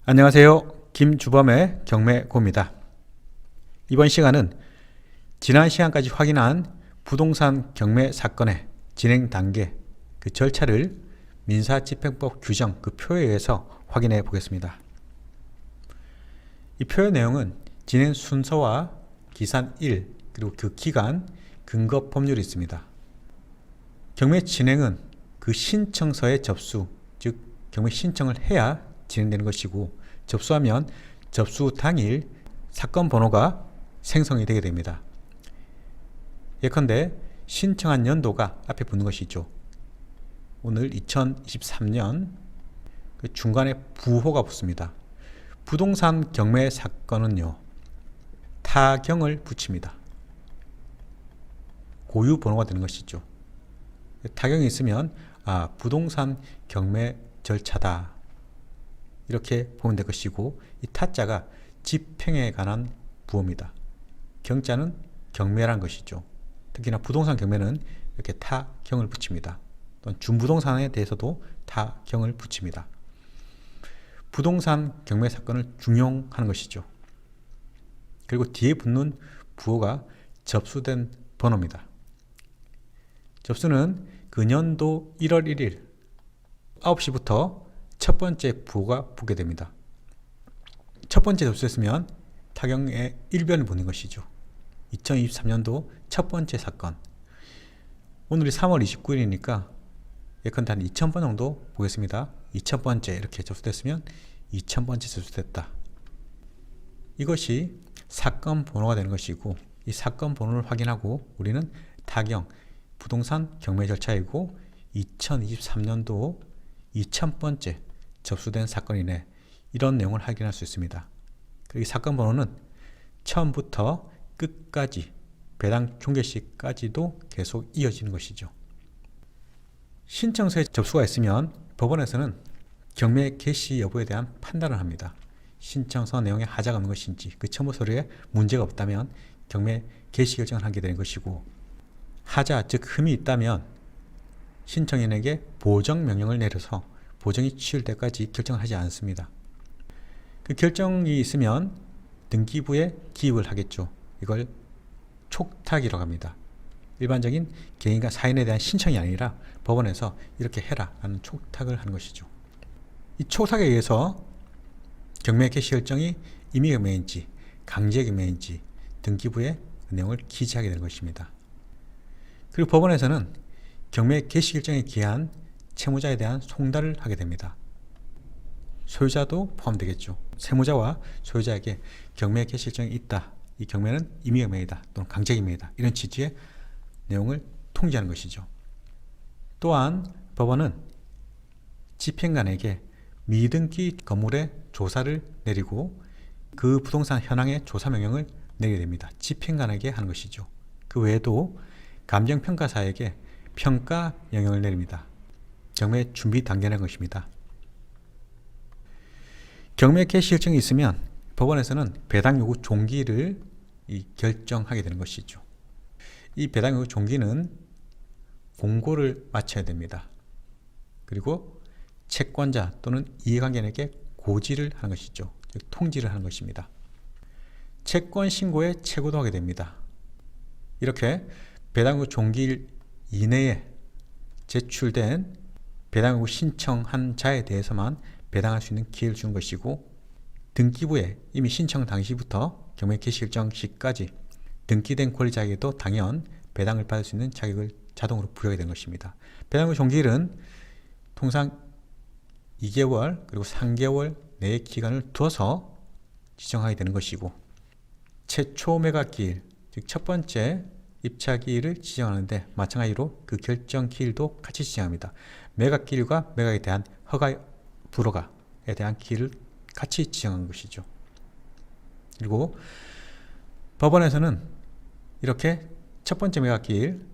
안녕하세요. 김주범의 경매고입니다. 이번 시간은 지난 시간까지 확인한 부동산 경매 사건의 진행 단계, 그 절차를 민사집행법 규정 그 표에 의해서 확인해 보겠습니다. 이 표의 내용은 진행 순서와 기산 1, 그리고 그 기간, 근거 법률이 있습니다. 경매 진행은 그 신청서의 접수, 즉 경매 신청을 해야 진행되는 것이고, 접수하면 접수 당일 사건 번호가 생성이 되게 됩니다. 예컨대 신청한 연도가 앞에 붙는 것이죠. 오늘 2023년 그 중간에 부호가 붙습니다. 부동산 경매 사건은요, 타경을 붙입니다. 고유 번호가 되는 것이죠. 타경이 있으면 부동산 경매 절차다, 이렇게 보면 될 것이고, 이 타자가 집행에 관한 부호입니다. 경자는 경매란 것이죠. 특히나 부동산 경매는 이렇게 타경을 붙입니다. 또는 준부동산에 대해서도 타경을 붙입니다. 부동산 경매 사건을 중용하는 것이죠. 그리고 뒤에 붙는 부호가 접수된 번호입니다. 접수는 그 년도 1월 1일 9시부터 첫 번째 부호가 붙게 됩니다. 첫 번째 접수했으면 타경에 일변을 보는 것이죠. 2023년도 첫 번째 사건. 오늘이 3월 29일이니까 예컨대 한 2000번 정도 보겠습니다. 2000번째 이렇게 접수됐으면 2000번째 접수됐다. 이것이 사건 번호가 되는 것이고, 이 사건 번호를 확인하고 우리는 타경, 부동산 경매 절차이고 2023년도 2000번째 접수된 사건이네, 이런 내용을 확인할 수 있습니다. 그리고 이 사건 번호는 처음부터 끝까지 배당 종결 시까지도 계속 이어지는 것이죠. 신청서에 접수가 있으면 법원에서는 경매 개시 여부에 대한 판단을 합니다. 신청서 내용에 하자가 없는 것인지, 그 첨부 서류에 문제가 없다면 경매 개시 결정을 하게 되는 것이고, 하자 즉 흠이 있다면 신청인에게 보정 명령을 내려서 보정이 치울 때까지 결정을 하지 않습니다. 그 결정이 있으면 등기부에 기입을 하겠죠. 이걸 촉탁이라고 합니다. 일반적인 개인과 사인에 대한 신청이 아니라 법원에서 이렇게 해라 라는 촉탁을 하는 것이죠. 이 촉탁에 의해서 경매 개시 결정이 임의경매인지 강제경매인지 등기부에 그 내용을 기재하게 되는 것입니다. 그리고 법원에서는 경매 개시 결정에 기한 채무자에 대한 송달을 하게 됩니다. 소유자도 포함되겠죠. 세무자와 소유자에게 경매 개시 결정이 있다, 이 경매는 임의경매이다 또는 강제경매이다, 이런 취지의 내용을 통지하는 것이죠. 또한 법원은 집행관에게 미등기 건물의 조사를 내리고 그 부동산 현황의 조사 명령을 내리게 됩니다. 집행관에게 하는 것이죠. 그 외에도 감정평가사에게 평가 명령을 내립니다. 경매 준비 단계라는 것입니다. 경매 개시 결정이 있으면 법원에서는 배당 요구 종기를 결정하게 되는 것이죠. 이 배당 요구 종기는 공고를 마쳐야 됩니다. 그리고 채권자 또는 이해관계인에게 고지를 하는 것이죠. 즉 통지를 하는 것입니다. 채권 신고에 체고도 하게 됩니다. 이렇게 배당 요구 종기일 이내에 제출된 배당 요구 신청한 자에 대해서만 배당할 수 있는 기회를 주는 것이고, 등기부에 이미 신청 당시부터 경매 개시 결정 시까지 등기된 권리자에게도 당연 배당을 받을 수 있는 자격을 자동으로 부여하게 되는 것입니다. 배당 요구 종기일은 통상 2개월 그리고 3개월 내의 기간을 두어서 지정하게 되는 것이고, 최초 매각기일, 즉 첫 번째 입찰기일을 지정하는데 마찬가지로 그 결정기일도 같이 지정합니다. 매각기일과 매각에 대한 허가 불허가에 대한 기일을 같이 지정한 것이죠. 그리고 법원에서는 이렇게 첫 번째 매각기일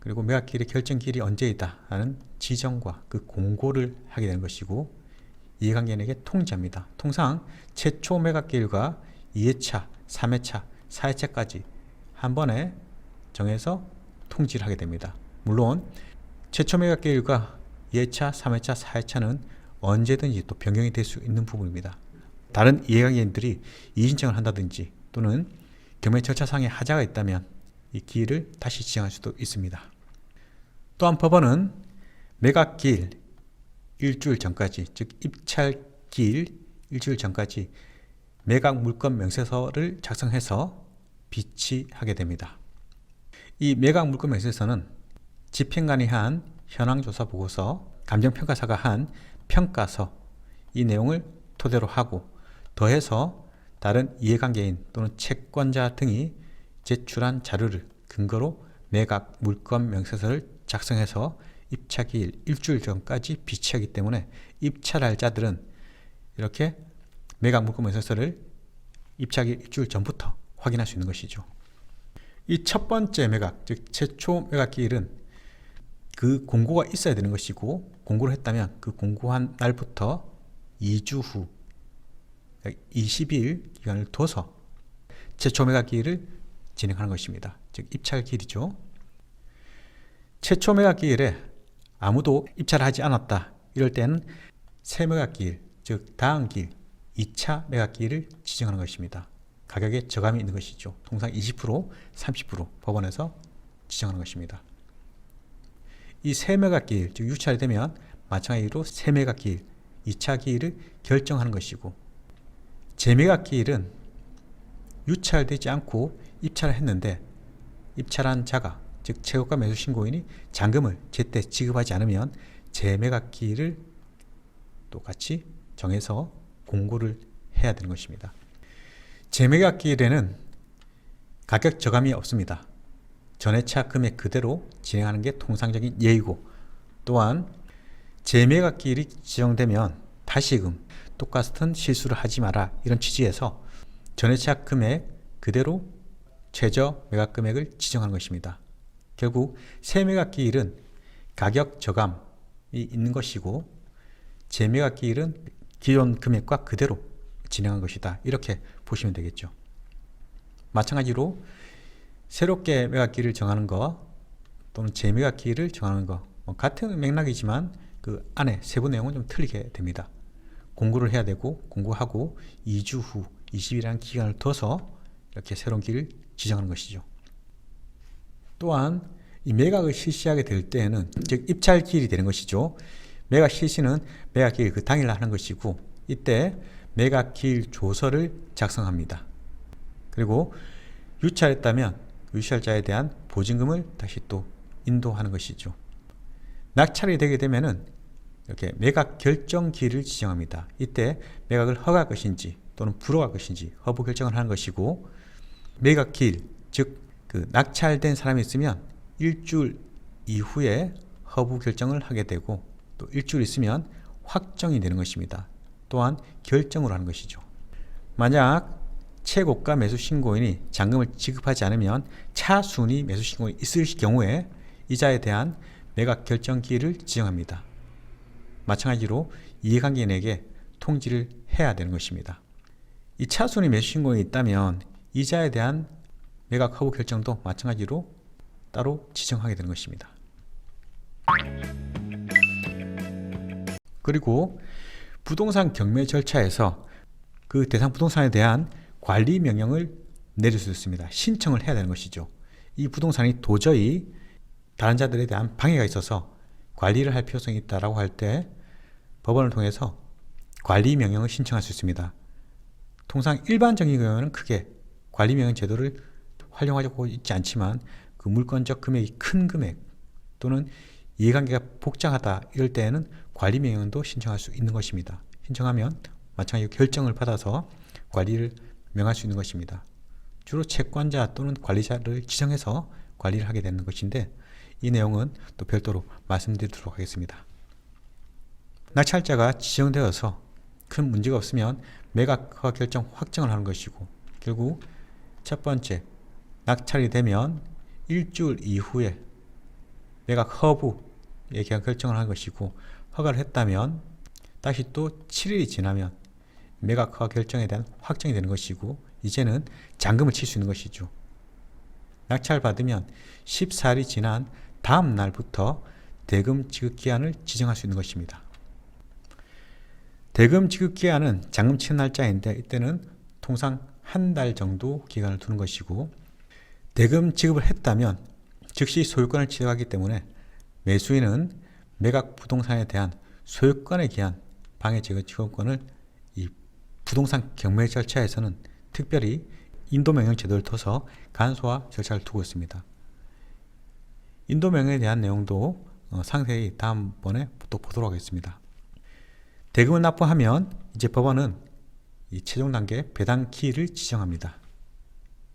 그리고 매각기일의 결정기일이 언제이다 하는 지정과 그 공고를 하게 되는 것이고, 이해관계인에게 통지합니다. 통상 최초 매각기일과 2회차, 3회차, 4회차까지 한 번에 정해서 통지를 하게 됩니다. 물론 최초 매각기일과 2회차, 3회차, 4회차는 언제든지 또 변경이 될 수 있는 부분입니다. 다른 이해관계인들이 이의신청을 한다든지 또는 경매 절차상의 하자가 있다면 이 기일을 다시 지정할 수도 있습니다. 또한 법원은 매각기일 일주일 전까지, 즉 입찰기일 일주일 전까지 매각 물건 명세서를 작성해서 비치하게 됩니다. 이 매각 물건 명세서는 집행관이 한 현황조사 보고서, 감정평가사가 한 평가서, 이 내용을 토대로 하고 더해서 다른 이해관계인 또는 채권자 등이 제출한 자료를 근거로 매각 물건 명세서를 작성해서 입찰기일 일주일 전까지 비치하기 때문에 입찰할 자들은 이렇게 매각 물건 명세서를 입찰기일 일주일 전부터 확인할 수 있는 것이죠. 이 첫 번째 매각, 즉 최초 매각기일은 그 공고가 있어야 되는 것이고, 공고를 했다면 그 공고한 날부터 2주 후 20일 기간을 둬서 최초 매각기일을 진행하는 것입니다. 즉 입찰기일이죠. 최초 매각기일에 아무도 입찰을 하지 않았다, 이럴 때는 새 매각기일, 즉 다음 기일 2차 매각기일을 지정하는 것입니다. 가격에 저감이 있는 것이죠. 통상 20%, 30% 법원에서 지정하는 것입니다. 이 새 매각기일, 즉 유찰이 되면 마찬가지로 새 매각기일, 2차 기일을 결정하는 것이고, 재매각기일은 유찰되지 않고 입찰을 했는데 입찰한 자가, 즉 채권가 매수 신고인이 잔금을 제때 지급하지 않으면 재매각기일을 또 같이 정해서 공고를 해야 되는 것입니다. 재매각기일에는 가격 저감이 없습니다. 전회차 금액 그대로 진행하는 게 통상적인 예이고, 또한 재매각기일이 지정되면 다시금 똑같은 실수를 하지 마라, 이런 취지에서 전회차 금액 그대로 최저 매각 금액을 지정하는 것입니다. 결국 새 매각기일은 가격 저감이 있는 것이고, 재매각기일은 기존 금액과 그대로 진행한 것이다, 이렇게 보시면 되겠죠. 마찬가지로 새롭게 매각기일을 정하는 것 또는 재매각기일을 정하는 것, 같은 맥락이지만 그 안에 세부 내용은 좀 틀리게 됩니다. 공고를 해야 되고, 공고하고 2주 후 20일이라는 기간을 둬서 이렇게 새로운 기일을 지정하는 것이죠. 또한 이 매각을 실시하게 될 때에는, 즉 입찰 기일이 되는 것이죠. 매각 실시는 매각 기일 그 당일 하는 것이고, 이때 매각 기일 조서를 작성합니다. 그리고 유찰했다면 유찰자에 대한 보증금을 다시 또 인도하는 것이죠. 낙찰이 되게 되면은 이렇게 매각 결정 기일을 지정합니다. 이때 매각을 허가할 것인지 또는 불허할 것인지 허브 결정을 하는 것이고, 매각 기일, 즉 그 낙찰된 사람이 있으면 일주일 이후에 허브 결정을 하게 되고, 또 일주일 있으면 확정이 되는 것입니다. 또한 결정으로 하는 것이죠. 만약 채고가 매수 신고인이 잔금을 지급하지 않으면 차순위 매수 신고인이 있을 경우에 이자에 대한 매각 결정 기일을 지정합니다. 마찬가지로 이해관계인에게 통지를 해야 되는 것입니다. 이 차순위 매수 신고인이 있다면 이자에 대한 매각 허브 결정도 마찬가지로 따로 지정하게 되는 것입니다. 그리고 부동산 경매 절차에서 그 대상 부동산에 대한 관리 명령을 내릴 수 있습니다. 신청을 해야 되는 것이죠. 이 부동산이 도저히 다른 자들에 대한 방해가 있어서 관리를 할 필요성이 있다고 할 때 법원을 통해서 관리 명령을 신청할 수 있습니다. 통상 일반적인 경우는 크게 관리 명령 제도를 활용하고 있지 않지만, 그 물건적 금액이 큰 금액 또는 이해관계가 복잡하다, 이럴 때에는 관리 명령도 신청할 수 있는 것입니다. 신청하면 마찬가지로 결정을 받아서 관리를 명할 수 있는 것입니다. 주로 채권자 또는 관리자를 지정해서 관리를 하게 되는 것인데, 이 내용은 또 별도로 말씀드리도록 하겠습니다. 낙찰자가 지정되어서 큰 문제가 없으면 매각 허가 결정 확정을 하는 것이고, 결국 첫 번째 낙찰이 되면 일주일 이후에 매각 허브에 대한 결정을 하는 것이고, 허가를 했다면 다시 또 7일이 지나면 매각 허가 결정에 대한 확정이 되는 것이고, 이제는 잔금을 칠 수 있는 것이죠. 낙찰 받으면 14일이 지난 다음 날부터 대금 지급 기한을 지정할 수 있는 것입니다. 대금 지급 기한은 잔금 취득 날짜인데 이때는 통상 한 달 정도 기간을 두는 것이고, 대금 지급을 했다면 즉시 소유권을 취득하기 때문에 매수인은 매각 부동산에 대한 소유권에 기한 방해 제거 취득권을 이 부동산 경매 절차에서는 특별히 인도명령 제도를 둬서 간소화 절차를 두고 있습니다. 인도명령에 대한 내용도 상세히 다음번에 또 보도록 하겠습니다. 대금을 납부하면 이제 법원은 이 최종 단계 배당키를 지정합니다.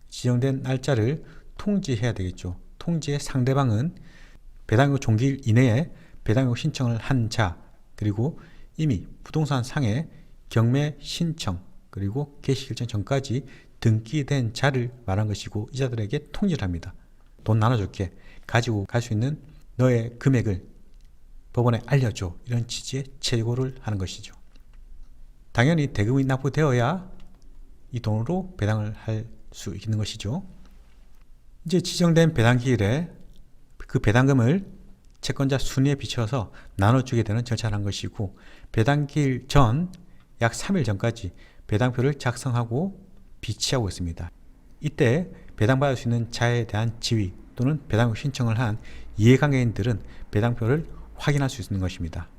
지정된 날짜를 통지해야 되겠죠. 통지의 상대방은 배당료 종기일 이내에 배당료 신청을 한 자, 그리고 이미 부동산 상에 경매 신청 그리고 개시 일정 전까지 등기된 자를 말한 것이고, 이자들에게 통지를 합니다. 돈 나눠줄게, 가지고 갈 수 있는 너의 금액을 법원에 알려줘, 이런 취지의 최고를 하는 것이죠. 당연히 대금이 납부되어야 이 돈으로 배당을 할 수 있는 것이죠. 이제 지정된 배당기일에 그 배당금을 채권자 순위에 비춰서 나눠주게 되는 절차를 한 것이고, 배당기일 전 약 3일 전까지 배당표를 작성하고 비치하고 있습니다. 이때 배당받을 수 있는 자에 대한 지위 또는 배당료 신청을 한 이해관계인들은 배당표를 확인할 수 있는 것입니다.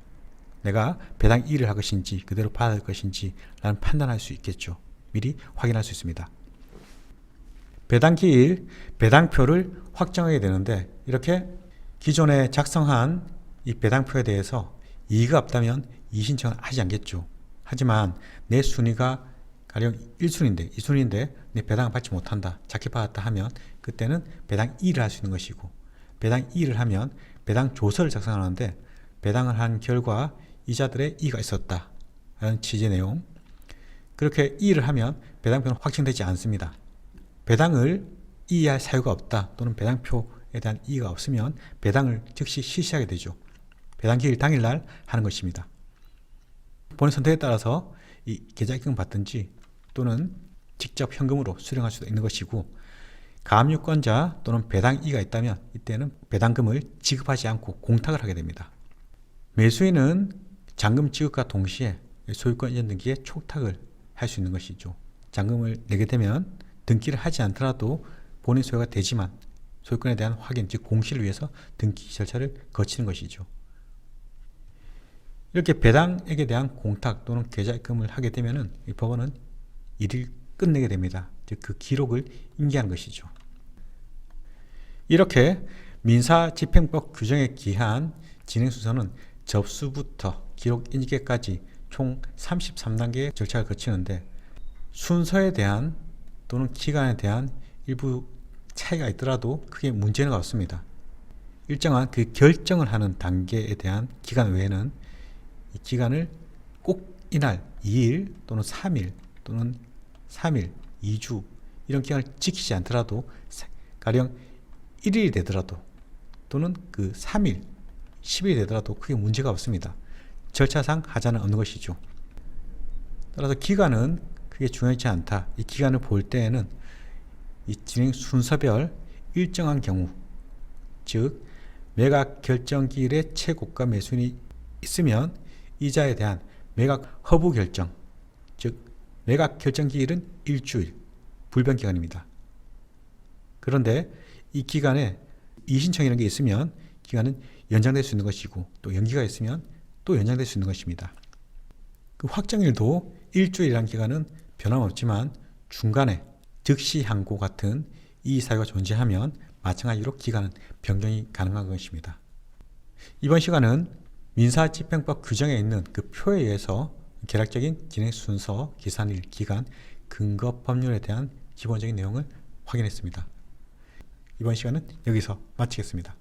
내가 배당 이의를 할 것인지 그대로 받을 것인지 라는 판단할 수 있겠죠. 미리 확인할 수 있습니다. 배당기일 배당표를 확정하게 되는데, 이렇게 기존에 작성한 이 배당표에 대해서 이의가 없다면 이의신청을 하지 않겠죠. 하지만 내 순위가 가령 1순위인데 2순위인데 내 배당을 받지 못한다, 작게 받았다 하면 그때는 배당 이의를 할 수 있는 것이고, 배당 이의를 하면 배당 조서를 작성하는데 배당을 한 결과 이자들의 이의가 있었다 라는 취지의 내용, 그렇게 이의를 하면 배당표는 확정되지 않습니다. 배당을 이의할 사유가 없다 또는 배당표에 대한 이의가 없으면 배당을 즉시 실시하게 되죠. 배당기일 당일날 하는 것입니다. 본인 선택에 따라서 이 계좌입금 받든지 또는 직접 현금으로 수령할 수도 있는 것이고, 가압류권자 또는 배당 이의가 있다면 이때는 배당금을 지급하지 않고 공탁을 하게 됩니다. 매수인은 잔금 지급과 동시에 소유권 이전 등기에 촉탁을 할 수 있는 것이죠. 잔금을 내게 되면 등기를 하지 않더라도 본인 소유가 되지만 소유권에 대한 확인, 즉 공시를 위해서 등기 절차를 거치는 것이죠. 이렇게 배당액에 대한 공탁 또는 계좌입금을 하게 되면은 이 법원은 일을 끝내게 됩니다. 즉 그 기록을 인계하는 것이죠. 이렇게 민사집행법 규정에 기한 진행 순서는 접수부터 기록 인계까지 총 33단계의 절차를 거치는데, 순서에 대한 또는 기간에 대한 일부 차이가 있더라도 크게 문제는 없습니다. 일정한 그 결정을 하는 단계에 대한 기간 외에는 이 기간을 꼭 이날 2일 또는 3일 또는 3일, 2주 이런 기간을 지키지 않더라도 가령 1일이 되더라도 또는 그 3일, 10일이 되더라도 크게 문제가 없습니다. 절차상 하자는 없는 것이죠. 따라서 기간은 크게 중요하지 않다. 이 기간을 볼 때에는 이 진행 순서별 일정한 경우, 즉 매각 결정기일에 최고가 매수인이 있으면 이자에 대한 매각 허브 결정, 즉 매각 결정기일은 일주일, 불변기간입니다. 그런데 이 기간에 이의신청이라는 게 있으면 기간은 연장될 수 있는 것이고, 또 연기가 있으면 또 연장될 수 있는 것입니다. 그 확정일도 일주일이라는 기간은 변함없지만 중간에 즉시 항고 같은 이의 사유가 존재하면 마찬가지로 기간은 변경이 가능한 것입니다. 이번 시간은 민사집행법 규정에 있는 그 표에 의해서 계략적인 진행 순서, 기산일, 기간, 근거 법률에 대한 기본적인 내용을 확인했습니다. 이번 시간은 여기서 마치겠습니다.